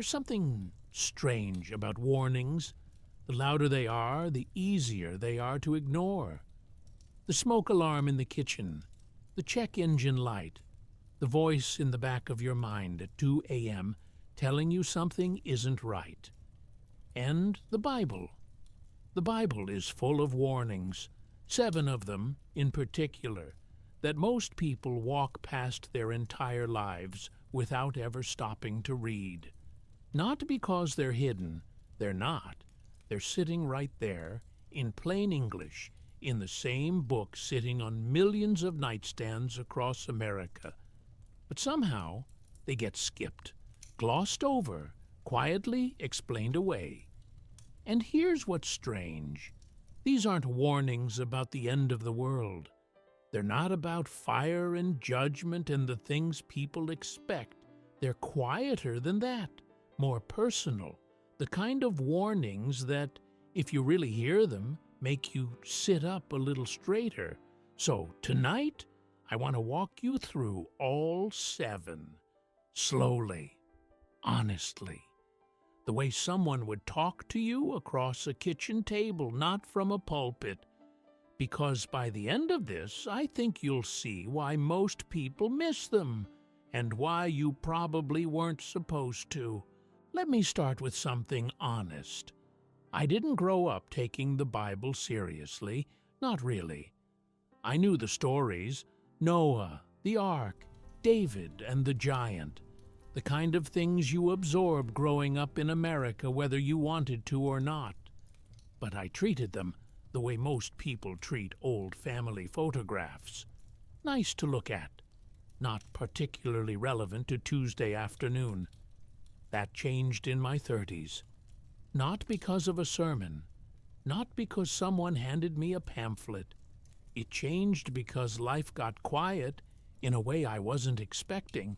There's something strange about warnings. The louder they are, the easier they are to ignore. The smoke alarm in the kitchen, the check engine light, the voice in the back of your mind at 2 a.m. telling you something isn't right. And the Bible. The Bible is full of warnings, 7 of them in particular, that most people walk past their entire lives without ever stopping to read. Not because they're hidden, they're not. They're sitting right there, in plain English, in the same book sitting on millions of nightstands across America. But somehow they get skipped, glossed over, quietly explained away. And here's what's strange. These aren't warnings about the end of the world. They're not about fire and judgment and the things people expect. They're quieter than that, more personal, the kind of warnings that, if you really hear them, make you sit up a little straighter. So tonight, I want to walk you through all 7, slowly, honestly, the way someone would talk to you across a kitchen table, not from a pulpit. Because by the end of this, I think you'll see why most people miss them, and why you probably weren't supposed to. Let me start with something honest. I didn't grow up taking the Bible seriously, not really. I knew the stories, Noah, the Ark, David, and the giant, the kind of things you absorb growing up in America whether you wanted to or not. But I treated them the way most people treat old family photographs. Nice to look at, not particularly relevant to Tuesday afternoon. That changed in my 30s. Not because of a sermon, not because someone handed me a pamphlet. It changed because life got quiet in a way I wasn't expecting,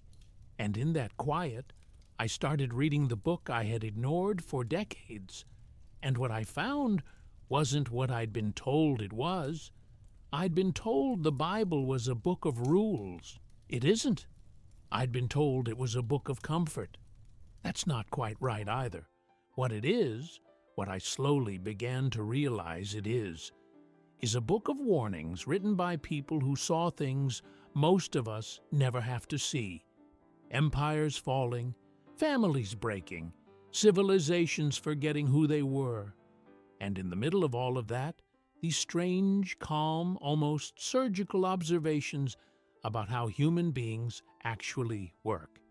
and in that quiet, I started reading the book I had ignored for decades. And what I found wasn't what I'd been told it was. I'd been told the Bible was a book of rules. It isn't. I'd been told it was a book of comfort. That's not quite right either. What it is, what I slowly began to realize it is a book of warnings written by people who saw things most of us never have to see. Empires falling, families breaking, civilizations forgetting who they were. And in the middle of all of that, these strange, calm, almost surgical observations about how human beings actually work.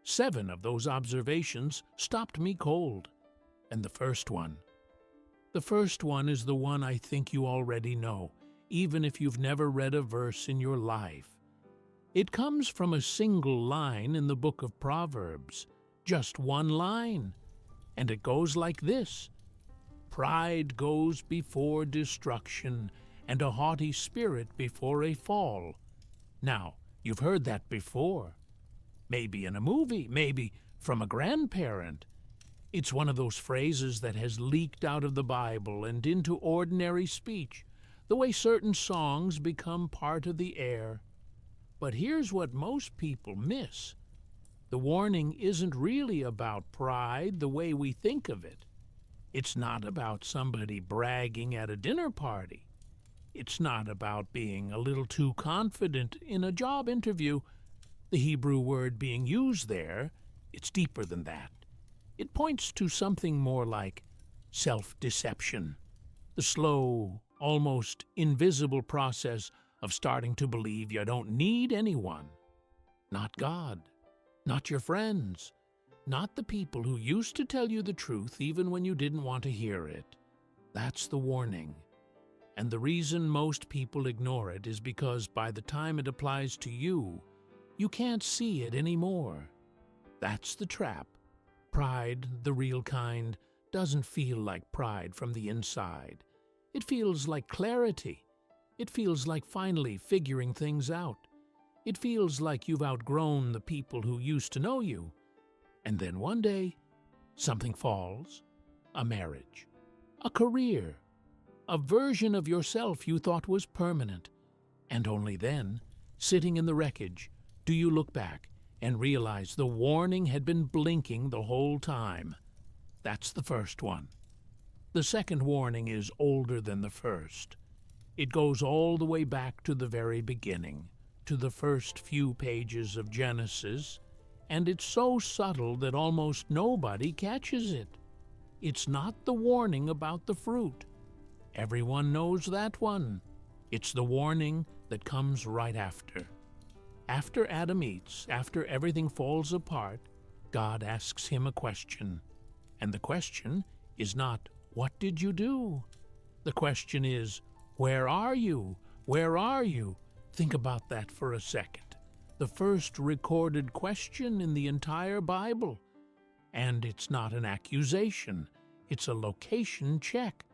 7 of those observations stopped me cold. And the first one is the one I think you already know, even if you've never read a verse in your life. It comes from a single line in the book of Proverbs, just one line, and it goes like this: "Pride goes before destruction, and a haughty spirit before a fall." Now, you've heard that before. Maybe in a movie, maybe from a grandparent. It's one of those phrases that has leaked out of the Bible and into ordinary speech, the way certain songs become part of the air. But here's what most people miss. The warning isn't really about pride the way we think of it. It's not about somebody bragging at a dinner party. It's not about being a little too confident in a job interview. The Hebrew word being used there, it's deeper than that. It points to something more like self-deception, the slow, almost invisible process of starting to believe you don't need anyone. Not God, not your friends, not the people who used to tell you the truth even when you didn't want to hear it. That's the warning. And the reason most people ignore it is because by the time it applies to you, you can't see it anymore. That's the trap. Pride, the real kind, doesn't feel like pride from the inside. It feels like clarity. It feels like finally figuring things out. It feels like you've outgrown the people who used to know you. And then one day, something falls. A marriage, a career, a version of yourself you thought was permanent. And only then, sitting in the wreckage, do you look back and realize the warning had been blinking the whole time. That's the first one. The second warning is older than the first. It goes all the way back to the very beginning, to the first few pages of Genesis, and it's so subtle that almost nobody catches it. It's not the warning about the fruit. Everyone knows that one. It's the warning that comes right after. After Adam eats, after everything falls apart, God asks him a question. And the question is not, "What did you do?" The question is, "Where are you? Where are you?" Think about that for a second. The first recorded question in the entire Bible. And it's not an accusation. It's a location check.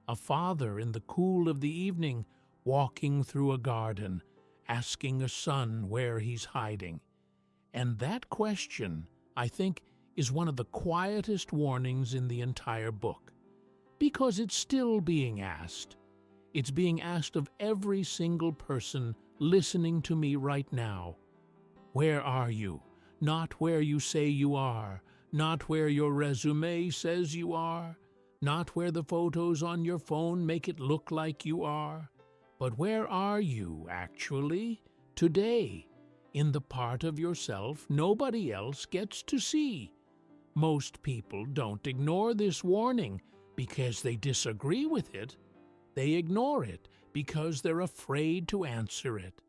A father in the cool of the evening walking through a garden, asking a son where he's hiding. And that question, I think, is one of the quietest warnings in the entire book. Because it's still being asked. It's being asked of every single person listening to me right now. Where are you? Not where you say you are, not where your resume says you are, not where the photos on your phone make it look like you are, but where are you actually today, in the part of yourself nobody else gets to see? Most people don't ignore this warning because they disagree with it. They ignore it because they're afraid to answer it.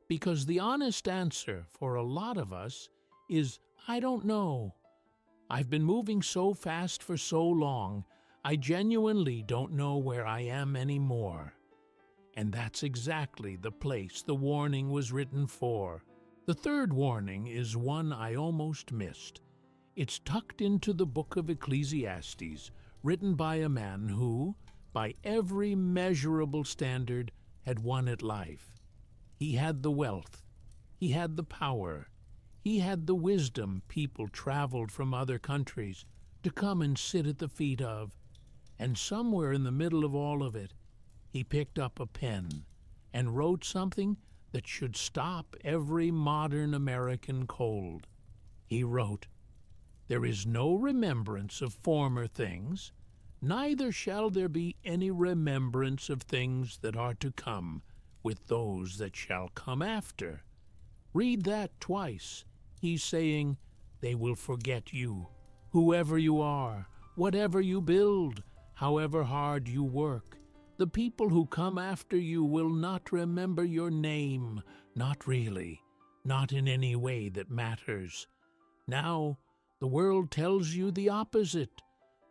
Because the honest answer for a lot of us is, I don't know. I've been moving so fast for so long, I genuinely don't know where I am anymore. And that's exactly the place the warning was written for. The third warning is one I almost missed. It's tucked into the book of Ecclesiastes, written by a man who, by every measurable standard, had won at life. He had the wealth. He had the power. He had the wisdom people traveled from other countries to come and sit at the feet of. And somewhere in the middle of all of it, he picked up a pen and wrote something that should stop every modern American cold. He wrote, "There is no remembrance of former things, neither shall there be any remembrance of things that are to come with those that shall come after." Read that twice. He's saying, they will forget you, whoever you are, whatever you build, however hard you work. The people who come after you will not remember your name, not really, not in any way that matters. Now, the world tells you the opposite.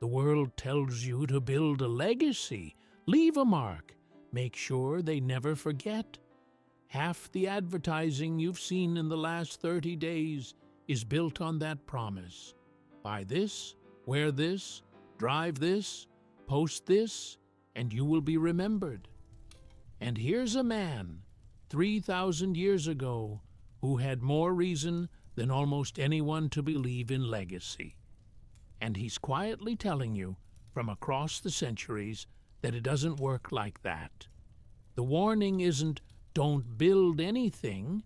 The world tells you to build a legacy, leave a mark, make sure they never forget. Half the advertising you've seen in the last 30 days is built on that promise. Buy this, wear this, drive this, post this, and you will be remembered. And here's a man, 3,000 years ago, who had more reason than almost anyone to believe in legacy. And he's quietly telling you, from across the centuries, that it doesn't work like that. The warning isn't, don't build anything.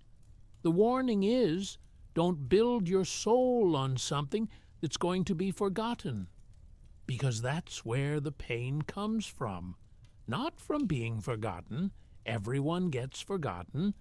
The warning is, don't build your soul on something that's going to be forgotten. Because that's where the pain comes from. Not from being forgotten. Everyone gets forgotten.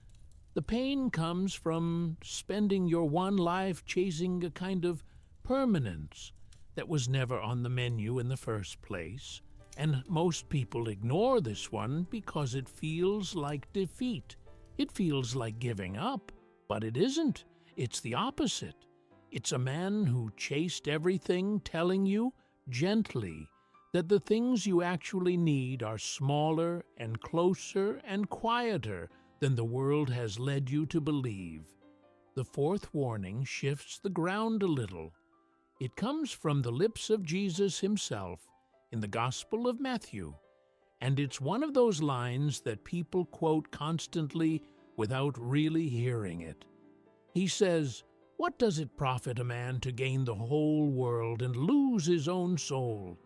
The pain comes from spending your one life chasing a kind of permanence that was never on the menu in the first place. And most people ignore this one because it feels like defeat. It feels like giving up, but it isn't. It's the opposite. It's a man who chased everything telling you, gently, that the things you actually need are smaller and closer and quieter than the world has led you to believe. The fourth warning shifts the ground a little. It comes from the lips of Jesus himself in the Gospel of Matthew, and it's one of those lines that people quote constantly without really hearing it. He says, "What does it profit a man to gain the whole world and lose his own soul?"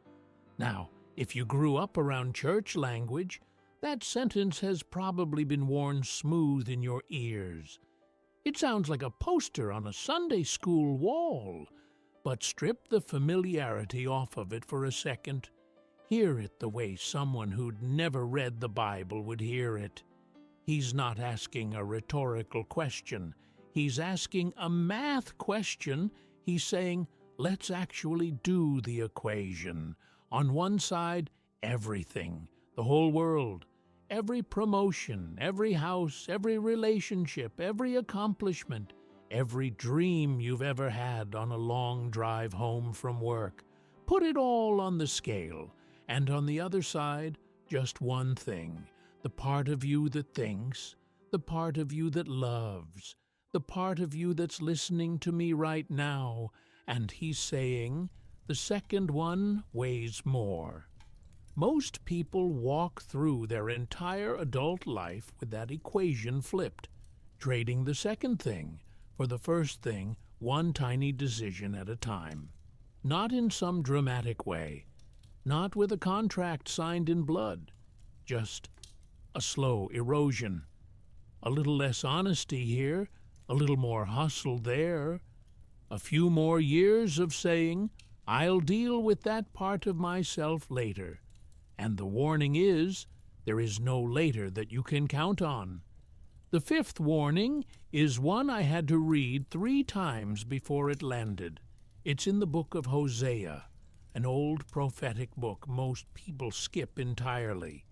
Now, if you grew up around church language, that sentence has probably been worn smooth in your ears. It sounds like a poster on a Sunday school wall, but strip the familiarity off of it for a second. Hear it the way someone who'd never read the Bible would hear it. He's not asking a rhetorical question. He's asking a math question. He's saying, let's actually do the equation. On one side, everything, the whole world, every promotion, every house, every relationship, every accomplishment, every dream you've ever had on a long drive home from work. Put it all on the scale. And on the other side, just one thing, the part of you that thinks, the part of you that loves, the part of you that's listening to me right now. And he's saying, the second one weighs more. Most people walk through their entire adult life with that equation flipped, trading the second thing for the first thing, one tiny decision at a time. Not in some dramatic way, not with a contract signed in blood, just a slow erosion. A little less honesty here, a little more hustle there, a few more years of saying, I'll deal with that part of myself later. And the warning is, there is no later that you can count on. The fifth warning is one I had to read 3 times before it landed. It's in the book of Hosea, an old prophetic book most people skip entirely.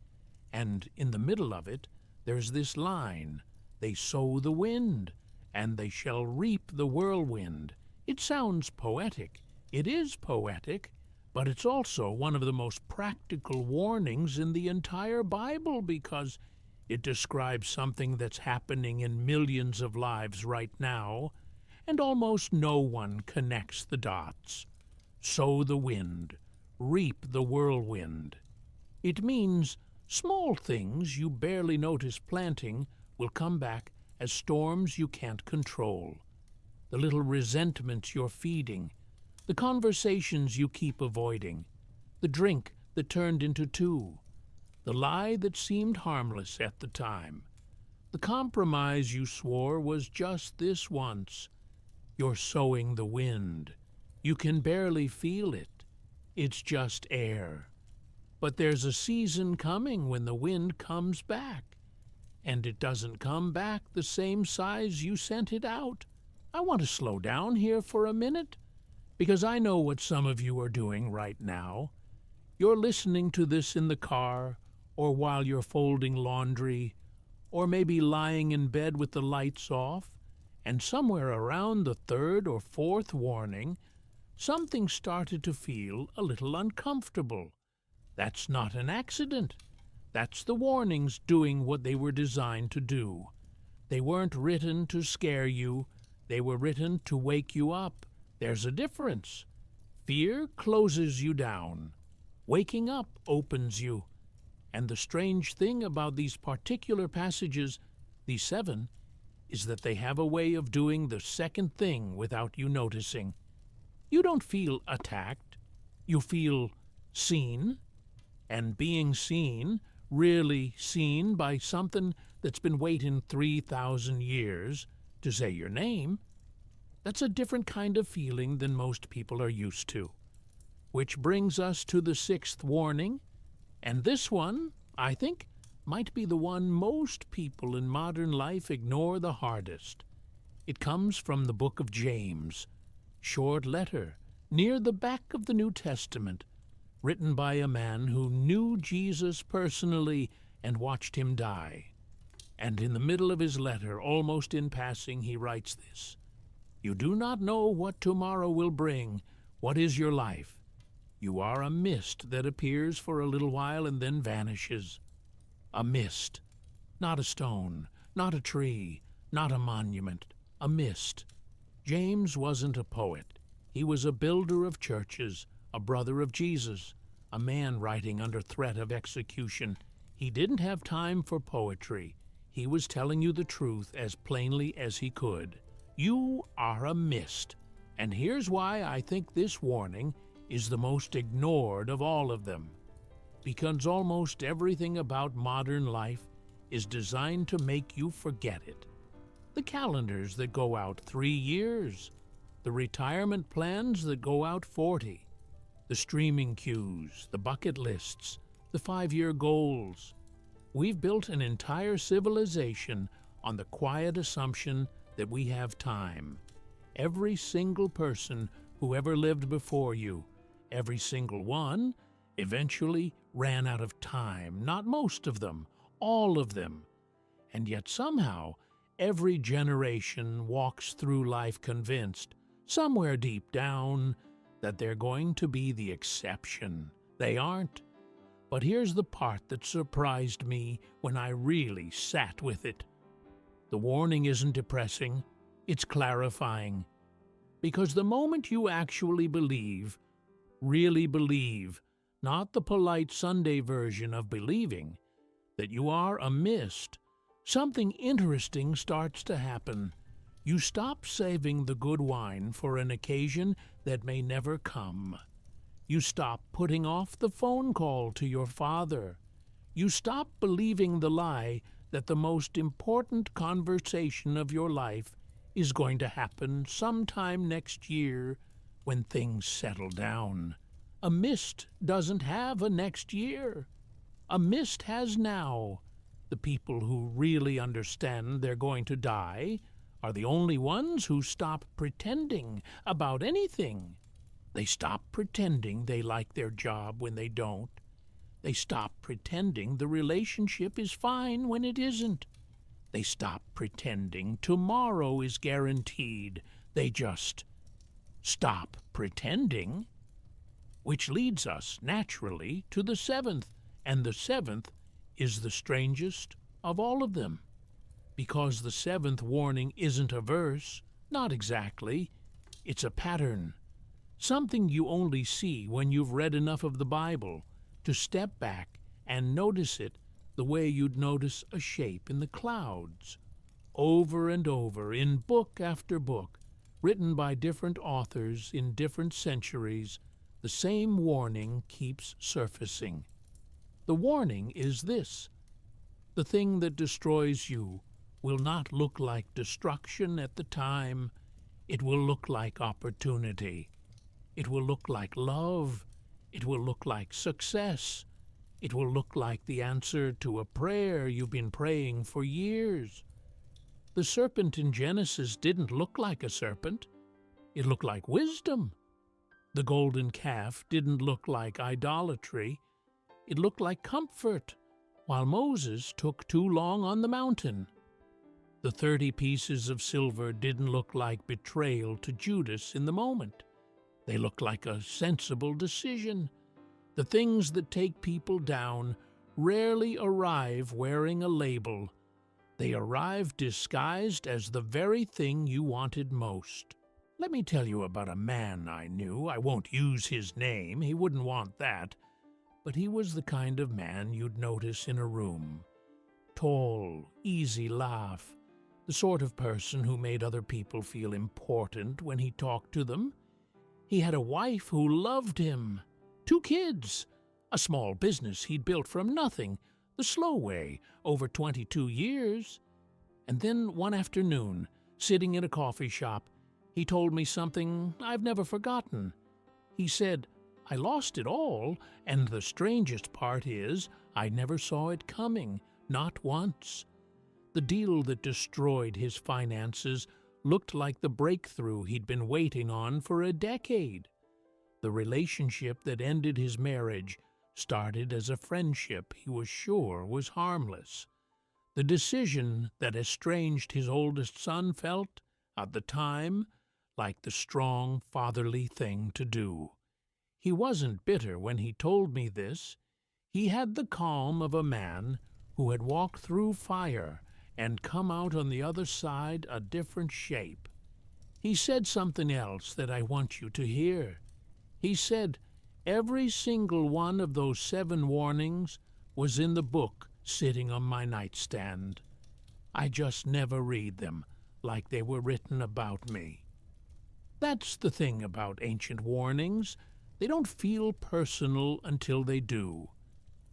And in the middle of it, there's this line, they sow the wind, and they shall reap the whirlwind. It sounds poetic. It is poetic, but it's also one of the most practical warnings in the entire Bible because it describes something that's happening in millions of lives right now, and almost no one connects the dots. Sow the wind, reap the whirlwind. It means small things you barely notice planting will come back as storms you can't control. The little resentments you're feeding, the conversations you keep avoiding, the drink that turned into 2, the lie that seemed harmless at the time, the compromise you swore was just this once. You're sowing the wind. You can barely feel it. It's just air. But there's a season coming when the wind comes back, and it doesn't come back the same size you sent it out. I want to slow down here for a minute, because I know what some of you are doing right now. You're listening to this in the car, or while you're folding laundry, or maybe lying in bed with the lights off, and somewhere around the 3rd or 4th warning, something started to feel a little uncomfortable. That's not an accident. That's the warnings doing what they were designed to do. They weren't written to scare you. They were written to wake you up. There's a difference. Fear closes you down. Waking up opens you. And the strange thing about these particular passages, these 7, is that they have a way of doing the second thing without you noticing. You don't feel attacked. You feel seen. And being seen, really seen by something that's been waiting 3,000 years to say your name, that's a different kind of feeling than most people are used to. Which brings us to the 6th warning, and this one, I think, might be the one most people in modern life ignore the hardest. It comes from the book of James, short letter, near the back of the New Testament, written by a man who knew Jesus personally and watched him die. And in the middle of his letter, almost in passing, he writes this, "You do not know what tomorrow will bring. What is your life? You are a mist that appears for a little while and then vanishes." A mist, not a stone, not a tree, not a monument, a mist. James wasn't a poet. He was a builder of churches, a brother of Jesus, a man writing under threat of execution. He didn't have time for poetry. He was telling you the truth as plainly as he could. You are a mist. And here's why I think this warning is the most ignored of all of them. Because almost everything about modern life is designed to make you forget it. the calendars that go out 3 years, the retirement plans that go out 40, the streaming queues, the bucket lists, the 5-year goals. We've built an entire civilization on the quiet assumption that we have time. Every single person who ever lived before you, every single one, eventually ran out of time. Not most of them, all of them. And yet somehow, every generation walks through life convinced, somewhere deep down, that they're going to be the exception. They aren't. But here's the part that surprised me when I really sat with it. The warning isn't depressing, it's clarifying. Because the moment you actually believe, really believe, not the polite Sunday version of believing, that you are a mist, something interesting starts to happen. You stop saving the good wine for an occasion that may never come. You stop putting off the phone call to your father. You stop believing the lie that the most important conversation of your life is going to happen sometime next year when things settle down. A mist doesn't have a next year. A mist has now. The people who really understand they're going to die are the only ones who stop pretending about anything. They stop pretending they like their job when they don't. They stop pretending the relationship is fine when it isn't. They stop pretending tomorrow is guaranteed. They just stop pretending. Which leads us, naturally, to the seventh. And the seventh is the strangest of all of them. Because the seventh warning isn't a verse, not exactly. It's a pattern. Something you only see when you've read enough of the Bible to step back and notice it the way you'd notice a shape in the clouds. Over and over, in book after book, written by different authors in different centuries, the same warning keeps surfacing. The warning is this: the thing that destroys you will not look like destruction at the time. It will look like opportunity. It will look like love. It will look like success. It will look like the answer to a prayer you've been praying for years. The serpent in Genesis didn't look like a serpent. It looked like wisdom. The golden calf didn't look like idolatry. It looked like comfort, while Moses took too long on the mountain. The 30 pieces of silver didn't look like betrayal to Judas in the moment. They looked like a sensible decision. The things that take people down rarely arrive wearing a label. They arrive disguised as the very thing you wanted most. Let me tell you about a man I knew. I won't use his name. He wouldn't want that. But he was the kind of man you'd notice in a room. Tall, easy laugh, the sort of person who made other people feel important when he talked to them. He had a wife who loved him, 2 kids, a small business he'd built from nothing, the slow way, over 22 years. And then one afternoon, sitting in a coffee shop, he told me something I've never forgotten. He said, "I lost it all, and the strangest part is I never saw it coming, not once." The deal that destroyed his finances looked like the breakthrough he'd been waiting on for a decade. The relationship that ended his marriage started as a friendship he was sure was harmless. The decision that estranged his oldest son felt, at the time, like the strong fatherly thing to do. He wasn't bitter when he told me this. He had the calm of a man who had walked through fire and come out on the other side a different shape. He said something else that I want you to hear. He said, every single one of those 7 warnings was in the book sitting on my nightstand. I just never read them like they were written about me. That's the thing about ancient warnings. They don't feel personal until they do.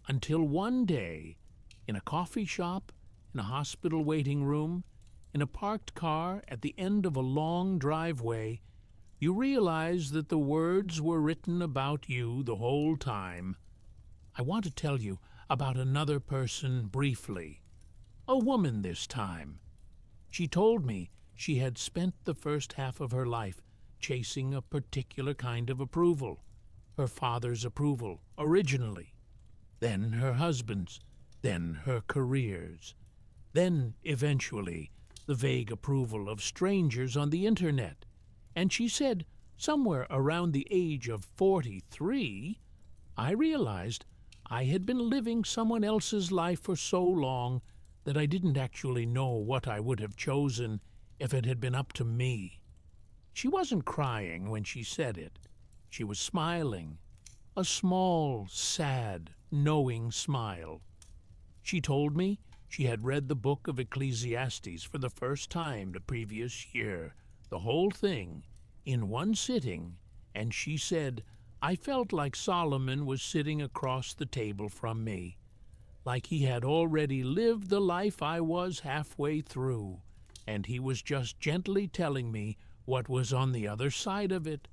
Until one day, in a coffee shop, in a hospital waiting room, in a parked car at the end of a long driveway, you realize that the words were written about you the whole time. I want to tell you about another person briefly. A woman this time. She told me she had spent the first half of her life chasing a particular kind of approval. Her father's approval, originally. Then her husband's. Then her career's. Then, eventually, the vague approval of strangers on the internet. And she said, somewhere around the age of 43, I realized I had been living someone else's life for so long that I didn't actually know what I would have chosen if it had been up to me. She wasn't crying when she said it. She was smiling, a small, sad, knowing smile. She told me she had read the book of Ecclesiastes for the first time the previous year, the whole thing, in one sitting, and she said, I felt like Solomon was sitting across the table from me, like he had already lived the life I was halfway through, and he was just gently telling me what was on the other side of it.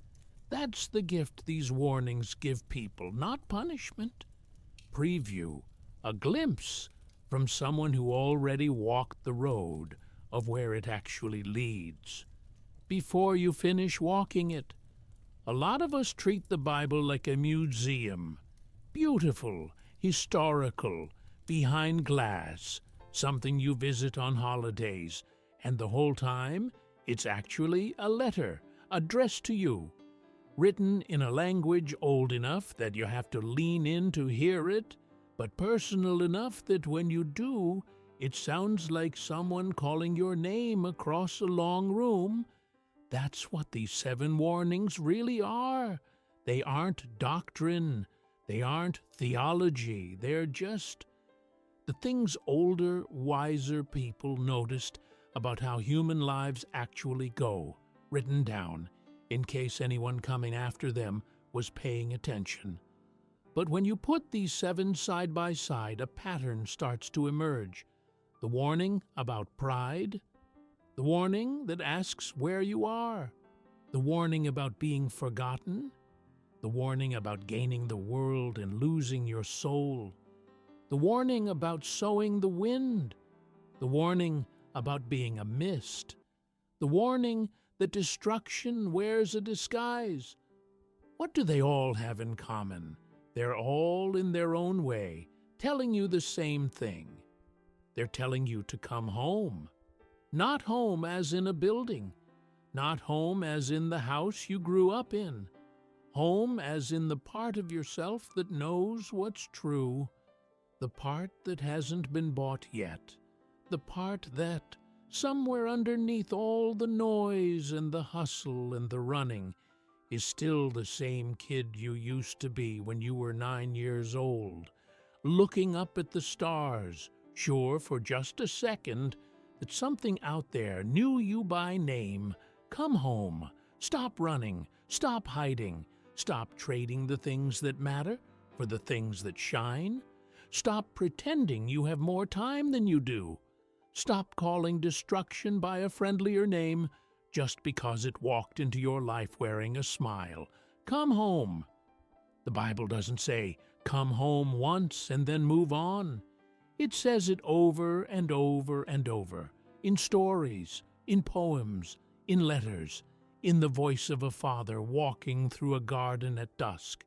That's the gift these warnings give people, not punishment. Preview, a glimpse from someone who already walked the road of where it actually leads. Before you finish walking it, a lot of us treat the Bible like a museum. Beautiful, historical, behind glass, something you visit on holidays, and the whole time it's actually a letter addressed to you, written in a language old enough that you have to lean in to hear it, but personal enough that when you do, it sounds like someone calling your name across a long room. That's what these 7 warnings really are. They aren't doctrine. They aren't theology. They're just the things older, wiser people noticed about how human lives actually go, written down, in case anyone coming after them was paying attention. But when you put these 7 side by side, a pattern starts to emerge. The warning about pride, the warning that asks where you are, the warning about being forgotten, the warning about gaining the world and losing your soul, the warning about sowing the wind, the warning about being a mist, the warning that destruction wears a disguise. What do they all have in common? They're all, in their own way, telling you the same thing. They're telling you to come home. Not home as in a building. Not home as in the house you grew up in. Home as in the part of yourself that knows what's true. The part that hasn't been bought yet. The part that, somewhere underneath all the noise and the hustle and the running, is still the same kid you used to be when you were 9 years old, looking up at the stars, sure for just a second that something out there knew you by name. Come home. Stop running. Stop hiding. Stop trading the things that matter for the things that shine. Stop pretending you have more time than you do. Stop calling destruction by a friendlier name just because it walked into your life wearing a smile. Come home. The Bible doesn't say, come home once and then move on. It says it over and over and over, in stories, in poems, in letters, in the voice of a father walking through a garden at dusk,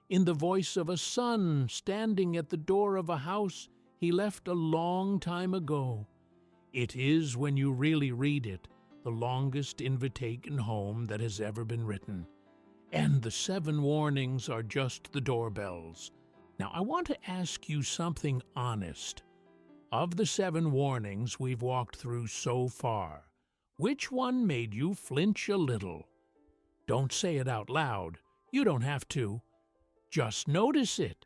in the voice of a son standing at the door of a house he left a long time ago. It is, when you really read it, the longest invitation home that has ever been written. And the 7 warnings are just the doorbells. Now, I want to ask you something honest. Of the 7 warnings we've walked through so far, which one made you flinch a little? Don't say it out loud. You don't have to. Just notice it.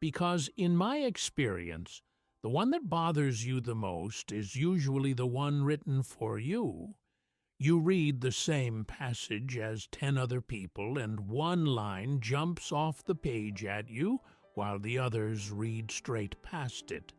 Because in my experience, the one that bothers you the most is usually the one written for you. You read the same passage as 10 other people, and one line jumps off the page at you while the others read straight past it.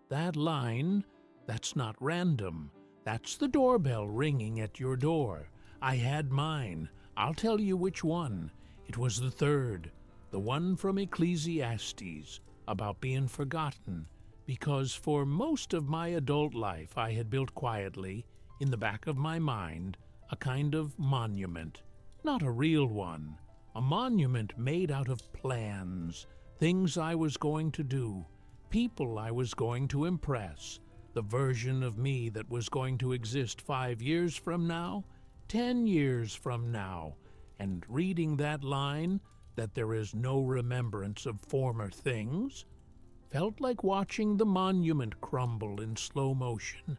That line, that's not random. That's the doorbell ringing at your door. I had mine. I'll tell you which one. It was the third, the one from Ecclesiastes, about being forgotten, because for most of my adult life I had built quietly, in the back of my mind, a kind of monument. Not a real one, a monument made out of plans, things I was going to do, people I was going to impress, the version of me that was going to exist 5 years from now, 10 years from now, and reading that line, that there is no remembrance of former things, felt like watching the monument crumble in slow motion.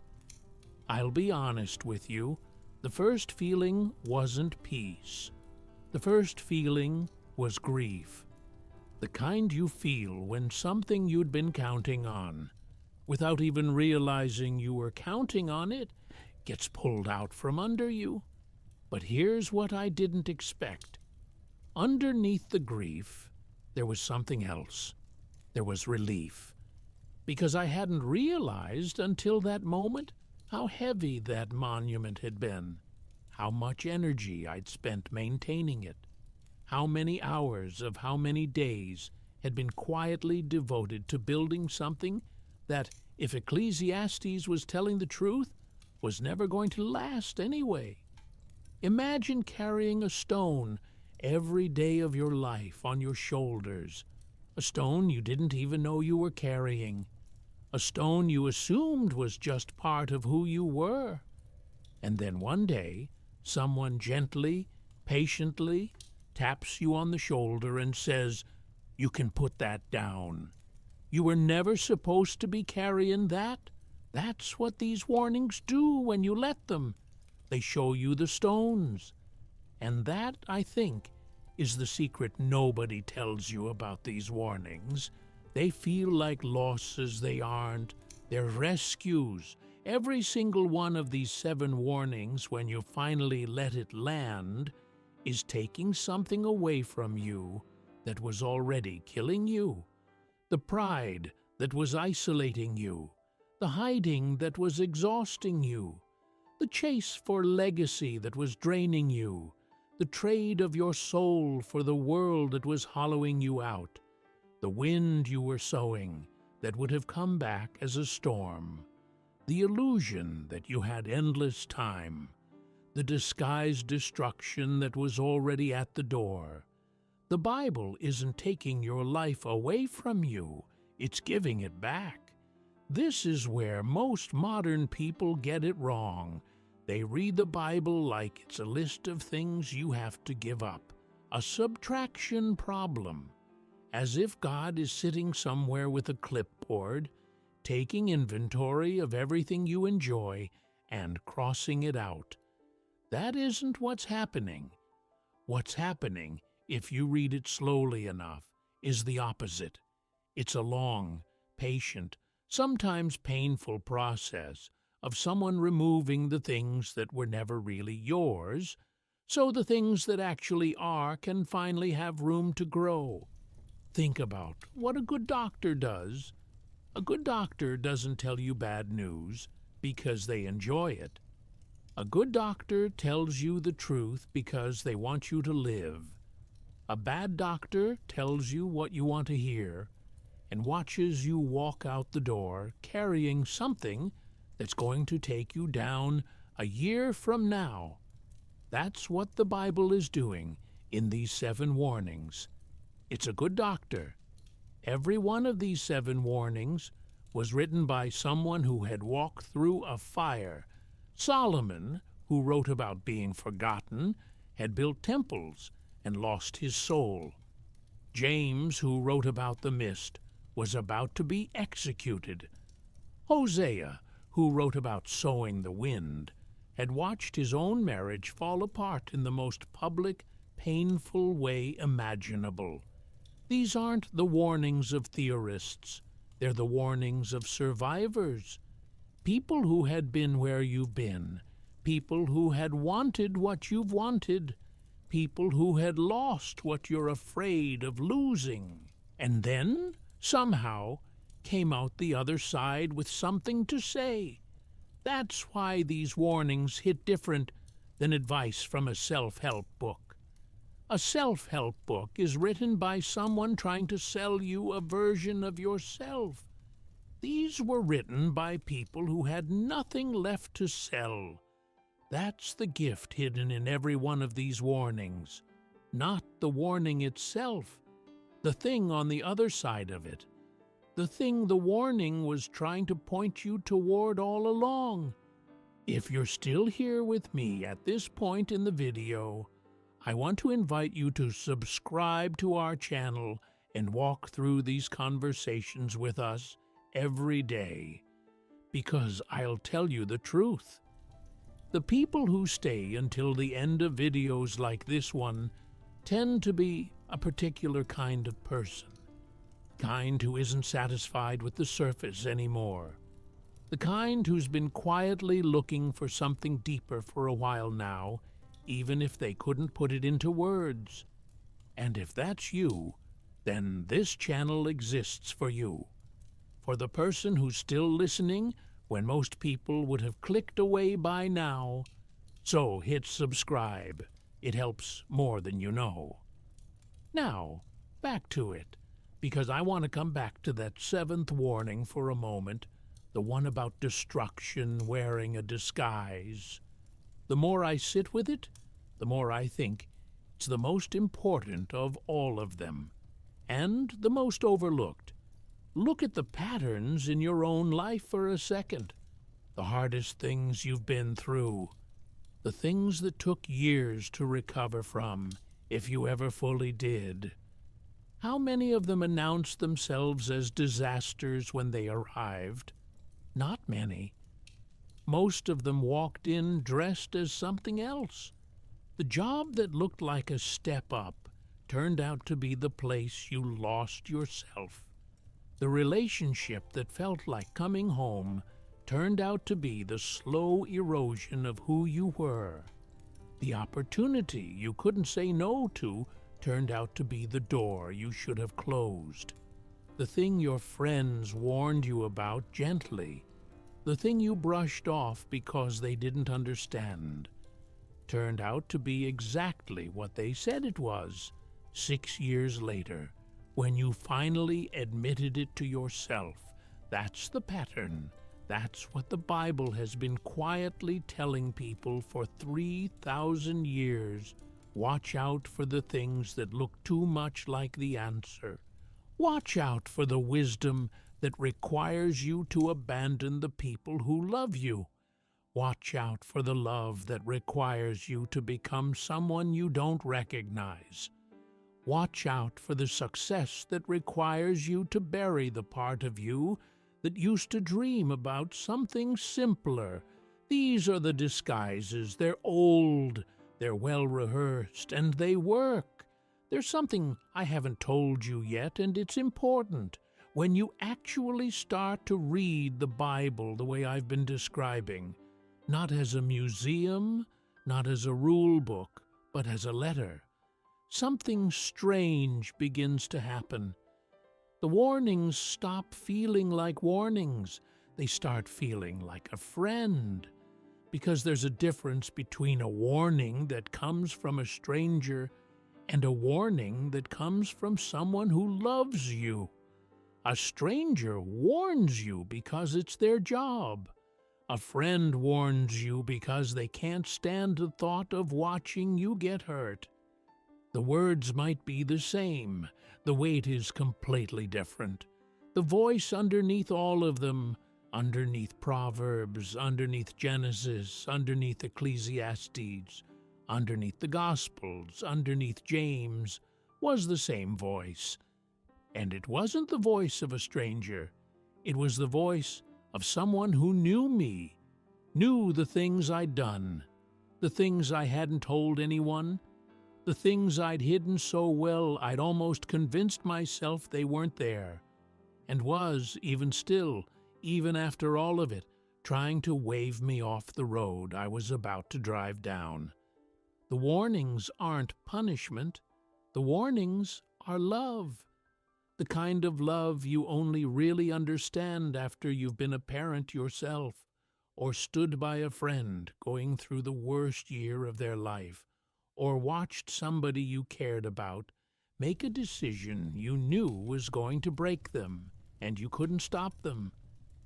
I'll be honest with you, the first feeling wasn't peace. The first feeling was grief. The kind you feel when something you'd been counting on, without even realizing you were counting on it, gets pulled out from under you. But here's what I didn't expect. Underneath the grief, there was something else. There was relief. Because I hadn't realized until that moment how heavy that monument had been, how much energy I'd spent maintaining it, how many hours of how many days had been quietly devoted to building something that, if Ecclesiastes was telling the truth, was never going to last anyway. Imagine carrying a stone every day of your life on your shoulders, a stone you didn't even know you were carrying, a stone you assumed was just part of who you were. And then one day, someone gently, patiently taps you on the shoulder and says, "You can put that down. You were never supposed to be carrying that. That's what these warnings do when you let them. They show you the stones." And that, I think, is the secret nobody tells you about these warnings. They feel like losses they aren't. They're rescues. Every single one of these 7 warnings, when you finally let it land, is taking something away from you that was already killing you. The pride that was isolating you, the hiding that was exhausting you, the chase for legacy that was draining you, the trade of your soul for the world that was hollowing you out, the wind you were sowing that would have come back as a storm, the illusion that you had endless time, the disguised destruction that was already at the door. The Bible isn't taking your life away from you, it's giving it back. This is where most modern people get it wrong. They read the Bible like it's a list of things you have to give up, a subtraction problem, as if God is sitting somewhere with a clipboard, taking inventory of everything you enjoy and crossing it out. That isn't what's happening. What's happening, if you read it slowly enough, is the opposite. It's a long, patient, sometimes painful process of someone removing the things that were never really yours, so the things that actually are can finally have room to grow. Think about what a good doctor does. A good doctor doesn't tell you bad news because they enjoy it. A good doctor tells you the truth because they want you to live. A bad doctor tells you what you want to hear and watches you walk out the door carrying something that's going to take you down a year from now. That's what the Bible is doing in these 7 warnings. It's a good doctor. Every one of these 7 warnings was written by someone who had walked through a fire. Solomon, who wrote about being forgotten, had built temples and lost his soul. James, who wrote about the mist, was about to be executed. Hosea, who wrote about sowing the wind, had watched his own marriage fall apart in the most public, painful way imaginable. These aren't the warnings of theorists. They're the warnings of survivors. People who had been where you've been. People who had wanted what you've wanted. People who had lost what you're afraid of losing. And then, somehow, came out the other side with something to say. That's why these warnings hit different than advice from a self-help book. A self-help book is written by someone trying to sell you a version of yourself. These were written by people who had nothing left to sell. That's the gift hidden in every one of these warnings, not the warning itself, the thing on the other side of it, the thing the warning was trying to point you toward all along. If you're still here with me at this point in the video, I want to invite you to subscribe to our channel and walk through these conversations with us every day, because I'll tell you the truth. The people who stay until the end of videos like this one tend to be a particular kind of person, kind who isn't satisfied with the surface anymore, the kind who's been quietly looking for something deeper for a while now, even if they couldn't put it into words. And if that's you, then this channel exists for you. For the person who's still listening when most people would have clicked away by now. So hit subscribe. It helps more than you know. Now, back to it, because I want to come back to that seventh warning for a moment, the one about destruction wearing a disguise. The more I sit with it, the more I think it's the most important of all of them, and the most overlooked. Look at the patterns in your own life for a second. The hardest things you've been through. The things that took years to recover from, if you ever fully did. How many of them announced themselves as disasters when they arrived? Not many. Most of them walked in dressed as something else. The job that looked like a step up turned out to be the place you lost yourself. The relationship that felt like coming home turned out to be the slow erosion of who you were. The opportunity you couldn't say no to turned out to be the door you should have closed. The thing your friends warned you about gently, the thing you brushed off because they didn't understand, turned out to be exactly what they said it was 6 years later. When you finally admitted it to yourself. That's the pattern. That's what the Bible has been quietly telling people for 3,000 years. Watch out for the things that look too much like the answer. Watch out for the wisdom that requires you to abandon the people who love you. Watch out for the love that requires you to become someone you don't recognize. Watch out for the success that requires you to bury the part of you that used to dream about something simpler. These are the disguises. They're old, they're well-rehearsed, and they work. There's something I haven't told you yet, and it's important. When you actually start to read the Bible the way I've been describing, not as a museum, not as a rule book, but as a letter, something strange begins to happen. The warnings stop feeling like warnings. They start feeling like a friend. Because there's a difference between a warning that comes from a stranger and a warning that comes from someone who loves you. A stranger warns you because it's their job. A friend warns you because they can't stand the thought of watching you get hurt. The words might be the same. The weight is completely different. The voice underneath all of them, underneath Proverbs, underneath Genesis, underneath Ecclesiastes, underneath the Gospels, underneath James, was the same voice. And it wasn't the voice of a stranger. It was the voice of someone who knew me, knew the things I'd done, the things I hadn't told anyone, the things I'd hidden so well I'd almost convinced myself they weren't there, and was, even still, even after all of it, trying to wave me off the road I was about to drive down. The warnings aren't punishment. The warnings are love. The kind of love you only really understand after you've been a parent yourself, or stood by a friend going through the worst year of their life, or watched somebody you cared about make a decision you knew was going to break them, and you couldn't stop them.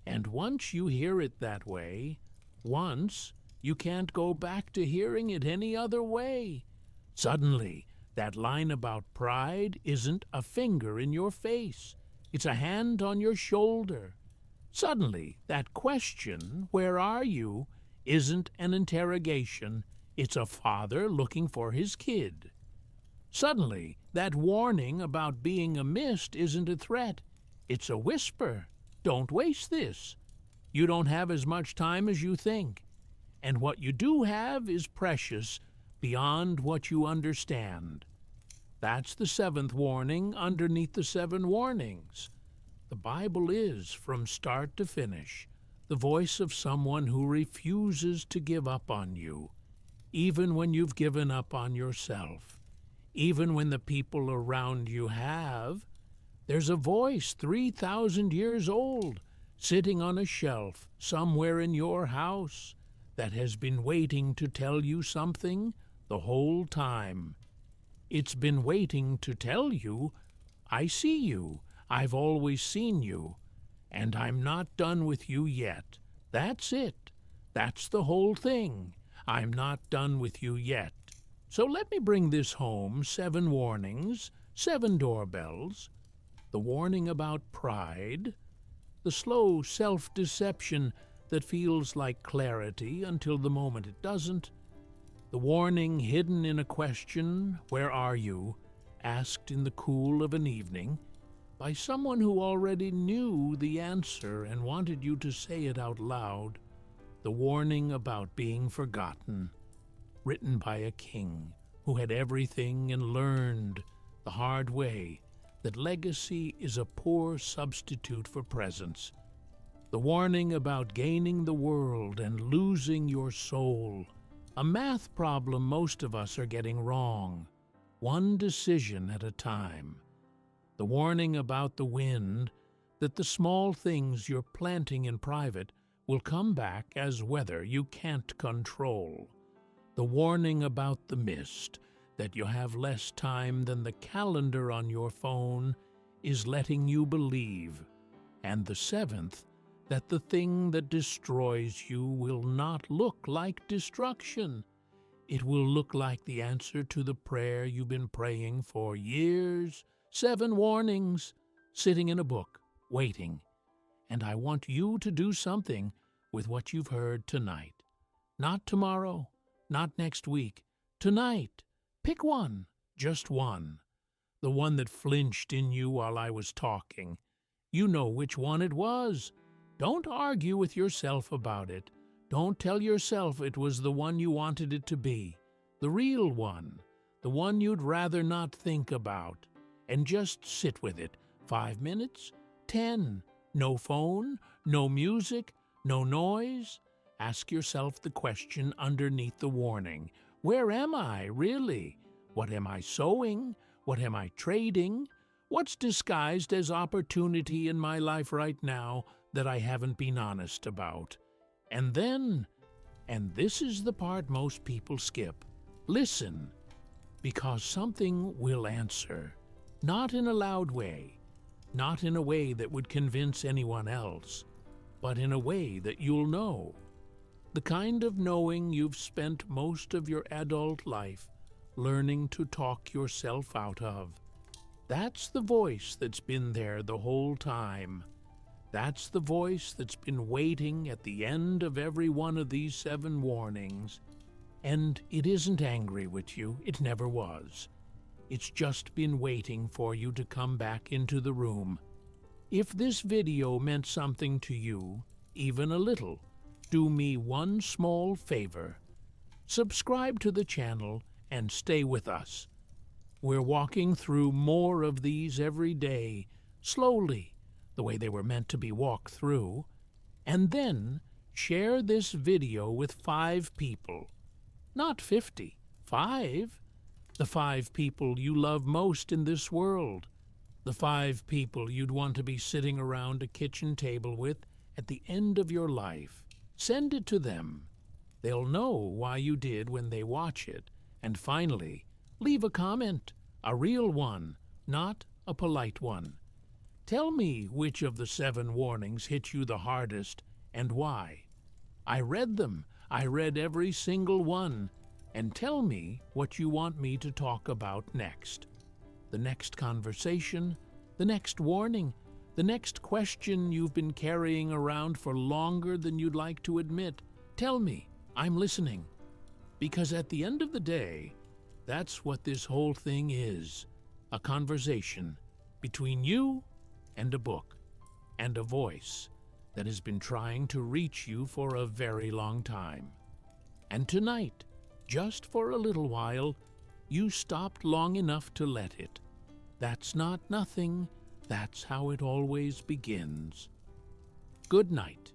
And once you hear it that way, once, you can't go back to hearing it any other way. Suddenly, that line about pride isn't a finger in your face. It's a hand on your shoulder. Suddenly, that question, "Where are you?" isn't an interrogation. It's a father looking for his kid. Suddenly, that warning about being a mist isn't a threat. It's a whisper. Don't waste this. You don't have as much time as you think. And what you do have is precious beyond what you understand. That's the seventh warning underneath the seven warnings. The Bible is, from start to finish, the voice of someone who refuses to give up on you, even when you've given up on yourself. Even when the people around you have, there's a voice 3,000 years old, sitting on a shelf somewhere in your house, that has been waiting to tell you something the whole time. It's been waiting to tell you, "I see you, I've always seen you, and I'm not done with you yet. That's it. That's the whole thing. I'm not done with you yet." So let me bring this home: 7 warnings, 7 doorbells. The warning about pride, the slow self-deception that feels like clarity until the moment it doesn't, the warning hidden in a question, "Where are you?" asked in the cool of an evening by someone who already knew the answer and wanted you to say it out loud, the warning about being forgotten, written by a king who had everything and learned the hard way that legacy is a poor substitute for presence. The warning about gaining the world and losing your soul, a math problem most of us are getting wrong, one decision at a time. The warning about the wind, that the small things you're planting in private will come back as weather you can't control. The warning about the mist, that you have less time than the calendar on your phone is letting you believe. And the 7th, that the thing that destroys you will not look like destruction. It will look like the answer to the prayer you've been praying for years. 7 warnings, sitting in a book, waiting. And I want you to do something with what you've heard tonight. Not tomorrow, not next week, tonight. Pick one, just one. The one that flinched in you while I was talking. You know which one it was. Don't argue with yourself about it. Don't tell yourself it was the one you wanted it to be. The real one, the one you'd rather not think about. And just sit with it. 5 minutes, 10. No phone, no music, no noise. Ask yourself the question underneath the warning. Where am I, really? What am I sowing? What am I trading? What's disguised as opportunity in my life right now that I haven't been honest about? And then, and this is the part most people skip, listen, because something will answer. Not in a loud way, not in a way that would convince anyone else, but in a way that you'll know. The kind of knowing you've spent most of your adult life learning to talk yourself out of. That's the voice that's been there the whole time. That's the voice that's been waiting at the end of every one of these 7 warnings. And it isn't angry with you, it never was. It's just been waiting for you to come back into the room. If this video meant something to you, even a little, do me one small favor. Subscribe to the channel and stay with us. We're walking through more of these every day, slowly, the way they were meant to be walked through. And then share this video with 5 people. Not 50, 5. The 5 people you love most in this world. The 5 people you'd want to be sitting around a kitchen table with at the end of your life. Send it to them. They'll know why you did when they watch it. And finally, leave a comment, a real one, not a polite one. Tell me which of the 7 warnings hit you the hardest and why. I read them. I read every single one. And tell me what you want me to talk about next. The next conversation, the next warning, the next question you've been carrying around for longer than you'd like to admit. Tell me. I'm listening. Because at the end of the day, that's what this whole thing is. A conversation between you and a book, and a voice that has been trying to reach you for a very long time. And tonight, just for a little while, you stopped long enough to let it. That's not nothing. That's how it always begins. Good night.